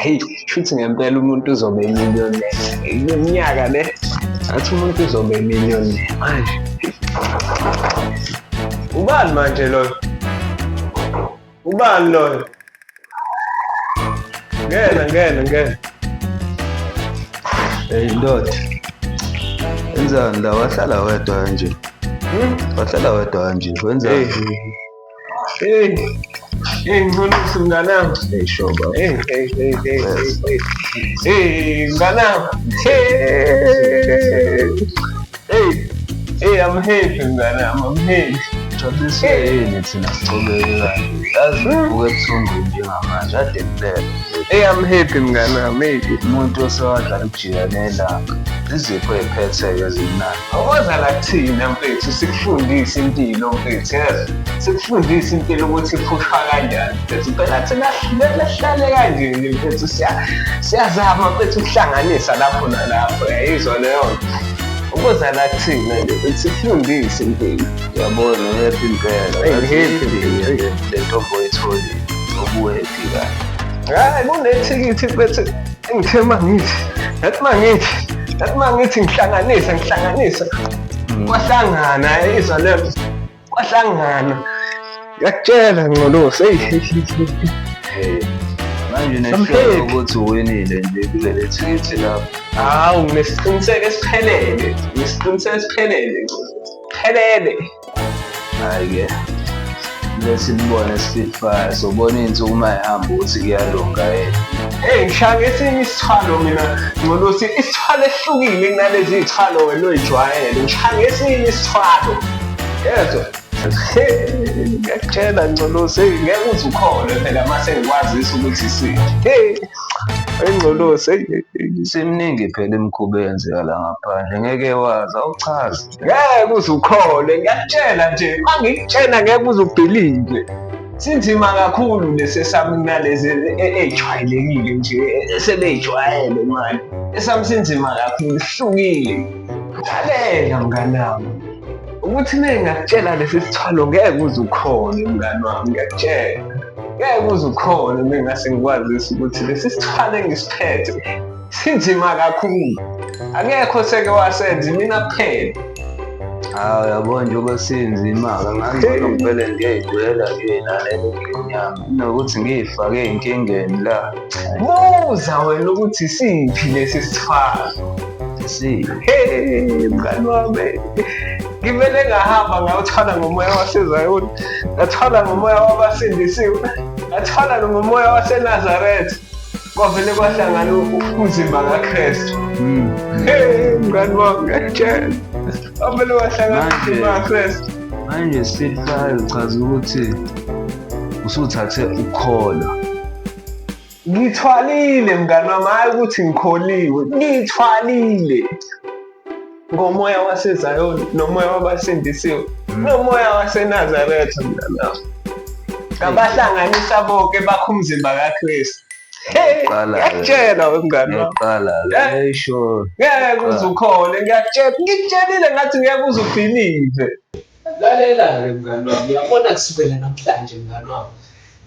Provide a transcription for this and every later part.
Hey, shuthi ngempela umuntu uzobe imillionaire. Iminyaka le athi umuntu uzobe imillionaire manje. Ubani manje loyo? Ubani loyo? Ngena. Hey ndoda, wenzani la? Wahlala wedwa kanje? Wahlala wedwa kanje, wenzani? Ngiculusi mnganami. Hey shoba. Mnganami. I'm happy mnganami, I'm happy. Jabulise yini thina sicobeke kanje? Yazi ubuke ebuthongweni njengamanje, ade kuphela. I'm happy mnganami. Umuntu osewadlala ukujika nelanga. Izipho ey'phethe-ke zimnandi. Oza la kuthina mfethu sikufundise impilo mfethu yazi. Sikufundise impilo ukuthi iphushwa kanjani mfethu. Phela thina sihlale kanje nje mfethu siyazama mfethu ukuhlanganisa lapho nalapho. Yayizwa leyo nto. Ubuza la kuthina nje sikufundise impilo. Uyabona uhappy impela. Le ntombi oyitholile ubu-happy kahle. Hayi kunethikithi mfethu engithe mangithi. Yathi mangithi ngihlanganisa. Kwahlangana yayizwa leyo. Kwahlangana. Ngiyakutshela Ngcolosi. Manje neshoyo ukuthi uwinile nje kuleli thikithi lapho. Hawu nesiqiniseko esiphelele. Phelele. Hhayi-ke lesinibone sifitfire sobona iy'nsuku uma yihamba ukuthi kuyalunga yena. Ngishaya ngesinye isithwalo mina Ngcolosi, isithwalo ehlukile kunalezi iy'thwalo wena oy'jwayele. Ngishaya ngesinye isithwalo. Yezwa? Ngiyakutshela Ngcolosi, ngeke uze ukholwe phela mase ngikwazisa ukuthi isiphi. Ngcolosi, Seminingi phela imikhuba eyenzeka la ngaphandle, ngeke wazi, awuchazi. ngeke uze ukholwe, ngiyakutshela nje, uma ngikutshela ngeke uze ubhilive. Sinzima kakhulu lesi sami kunalezi ey'jwayelekile nje, sebey'jwayele manje. Esami sinzima kakhulu, sihlukile. Lalela mnganami. Ukuthi ngingakutshela lesi sithwalo ngeke uze ukholwe mngani wami, ngiyakutshela. Ngeke uze ukholwe mengase ngikwazisa ukuthi lesi sithwalo engisiphethe sinzima kakhulu. Akekho seke wasenza mina kuphela. Hawu yabona nje obesinzima-ke ngangcono ngivele ngiyay'dwela lalela ngenyama kunokuthi ngiy'fake ey'nkingeni la. Buza wena ukuthi siphi lesi sithwalo. Mngani wami. Ngivele ngahamba ngawuthwala ngomoya waseZayoni, ngathwala ngomoya wabasindisiwe, ngathwala ngomoya waseNazaretha. Kwavele kwahlangana umzimba kaKristu. Mngani wami ngiyakutshela. Kwavele kwahlangana umzimba kaKristu. Manje sifitfire uchaza ukuthi usuthathe ukholo. Ngithwalile mngani wami, hhayi ukuthi ngikholiwe. Ngithwalile. Ngomoya waseZayoni, nomoya wabasindisiwe, nomoya waseNazaretha mngani wami. Ngabahlanganisa bonke bakho umzimba kaKristu. Ngiyakutshela wemngani wami. Ngeke uze ukholwe, ngikutshelile ngathi ngeke uze ubhilive. Lalela-ke mngani wami, uyabona kusukela namhlanje mngani wami.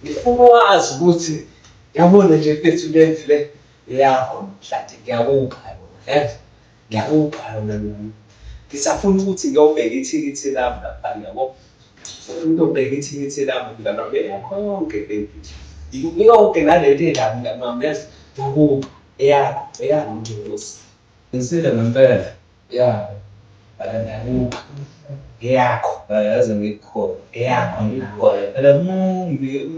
Ngifuna wazi ukuthi yabona nje mfethu le yakho namhlanje ngiyakupha yona. Ngiyakupha yona mina. Ngisafuna ukuthi ngiyobheka ithikithi lami lapha yabo. Ngifuna ukubheka ithikithi lami mngani wami. Yonke baby. Yonke naleli la mngani wami yazi ngiyakupha. Eyakho Ngcolosi. Ngisile ngempela. Ya. Ngiyakupha. Eyakho. Yazi ngikukholwa. Eyakho ngikukholwa.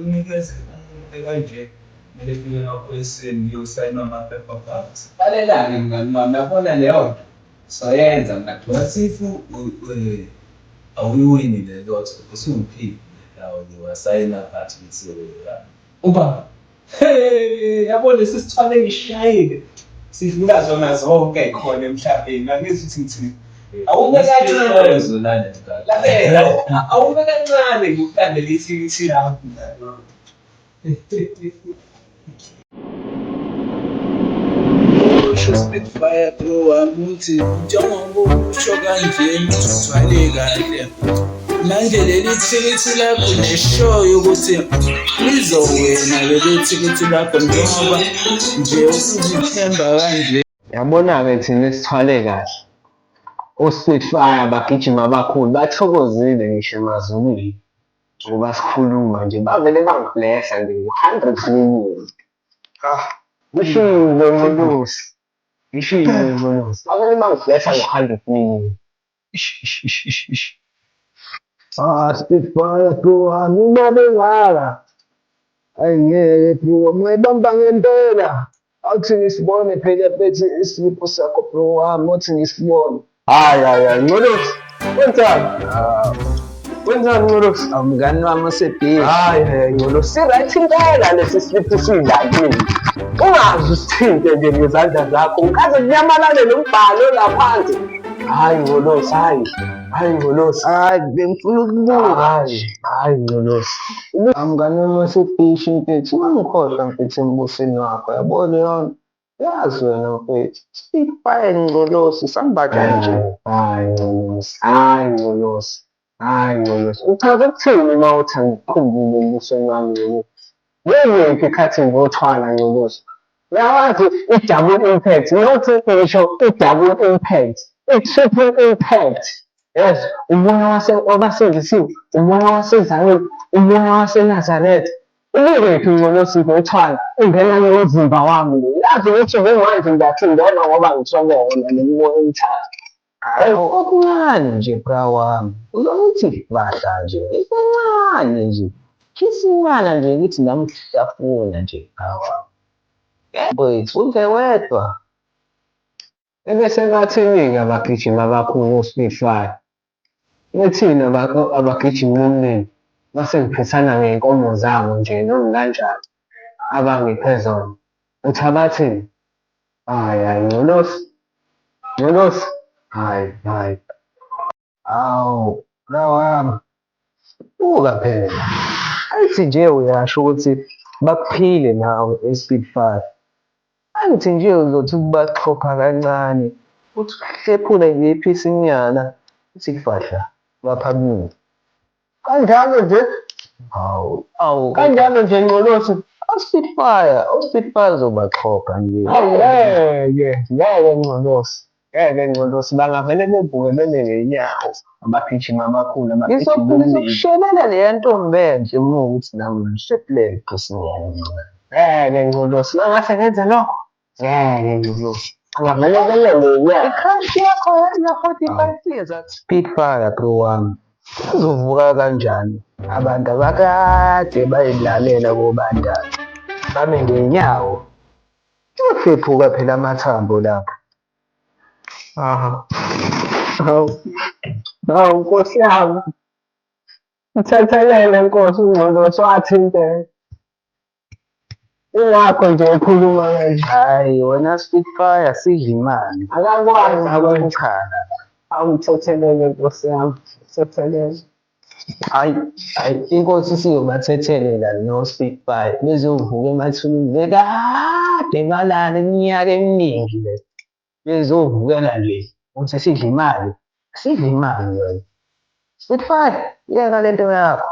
Unikeze kanje. Kumele fike lapho eseni ngiyosayina amaphepha phansi. Lalela-ke mngani wami, yabona leyo nto soyenza mngani. Wasifu awuyiwinile lotho, usungiphile lawo ngiwasayina phansi ngithiwe Uba. Yabona lesi sithwalo engishayile. Sidlula zona zonke khona emhlabeni. Angizi ukuthi ngithini. Awube kancane. Lalela. Awube kancane ngikuqandele ithikithi lakho. Spitfire bro, wami uthi njengoba usho kanje ngithwale kahle manje leli thikithi lakho neshoyo ukuthi lizowina leli thikithi lakho njengoba nje usuzithemba kanje. Yabona-ke thina esithwale kahle oSpitfire bagijima abakhulu bathokozile ngisho emazulwini ngoba sikhuluma nje bavele bangiblesa nje 100 million. Ngishilo Ngolosi, ngishilo Ngolosi, bavele bangiblesa ngo-100 million. Spitfire bro, imali engaka ayingeke bro, ungayibamba ngempela. Awuthi ngisibone phela bethi isipho sakho bro wami, uthi ngisibone. Hayi, Ngolosi, wenzani? Wenzani Ngolosi? Mngani wami osebhizi. Hayi, Ngolosi, si-right impela lesi sliphu siy'ndakile. Ungaze usithinte nje ngezandla zakho, ungaze kunyamalale nombhalo laphansi. Hayi Ngolosi, hayi Ngolosi. Hayi bengifuna ukubuka. Hayi Ngolosi. Mngani wami osebhizi mfethu, ungangikhohlwa mfethu embusweni wakho, yabona yona. Yazi wena mfethu, Spitfire Ngcolosi sambaka nje. Hayi Ngolosi. Uchaze ukuthini uma uthi angikhumbule embusweni wami Ngolosi? Ngeke ikhathi ngothwala Ngolosi. Uyawazi i-double impact, nothi ngisho i-double impact, i-triple impact. Yes, umoya wabasindisiwe, umoya wasezayini, umoya waseNazaretha. Ubekephi Ngolosi ngothwala ungena nomzimba wami lo. Yazi ukuthi njengamanje ngiyathindana ngoba ngithole wona le moya emthatha. Okuncane nje bra wami, uzokuthi bahla nje, ikancane nje, khisinyana nje ngithi nami ngiyafuna nje bra wami. Yebo, uve wedwa. Ebese bathini-ke abagijimi abakhulu oSpitfire? Bethina abagijimi bomndeni mase ngiphithana ngey'nkomo zabo nje noma kanjani abangiphe zona. Uthi abathini? Hayi, Ngolosi. Hayi. Awu, bra wami, buka phela. Angithi nje uyasho ukuthi bakuphile nawe eSpitfire. Angithi nje uzothi ukubaxhopha kancane, uthi uhlephule nje iphisinyana, uthi fahla, baphakule. Kanjalo nje? Awu. Kanjalo nje Ngolosi? oSpitfire uzobaxhopha nje. Ngeke Ngolosi. Bangavele bevuke bebe ngenyawo abagijimi abakhulu abagijimi bomndeni. Ngizokushelela leya ntombi enhle uma ukuthi nami ngishebuleke phisinyana. Ngeke Ngolosi. Mangase ngenze lokho? Ngeke Ngolosi. Bangavele bebe ngenyawo. Ikhashi yakho ya-45 years Spitfire bro wami. Kuzovuka kanjani? Abantu abakade bayilalela kobandana. Bame ngenyawo. Kuyophephuka phela amathambo lapho. Hawu Nkosi yami. Uthethelele Nkosi uNgcolosi wathinteka. Ingakho nje ekhuluma kanje. Hhayi wena Spitfire sidla imali. Akakwazi Akukhala. awungithethelele Nkosi yami. Thethelele. Hayi, inkosi isiyobathethelela no-Spitfire bezovuka emathuneni bekade balala iminyaka eminingi le. Bezovukela nje ukuthi sidla imali. Sidla imali wena. Spitfire, yeka lento yakho.